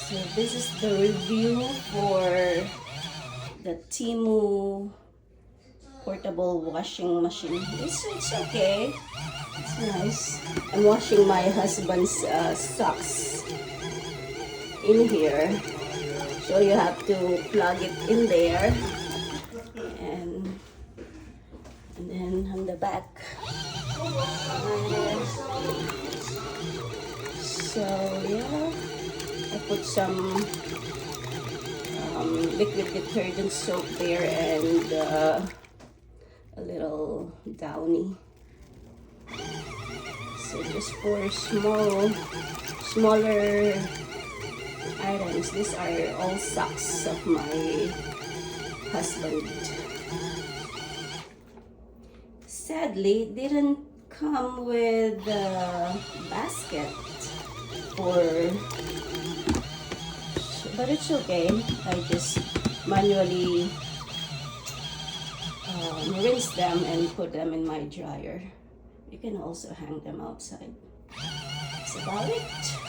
So this is the review for the Temu portable washing machine. It's okay. It's nice. I'm washing my husband's socks in here. So you have to plug it in there, and then on the back. So yeah, I put some liquid detergent soap there and a little Downy. So just for smaller items. These are all socks of my husband. Sadly, it didn't come with a basket but it's okay. I just manually rinse them and put them in my dryer. You can also hang them outside. That's about it.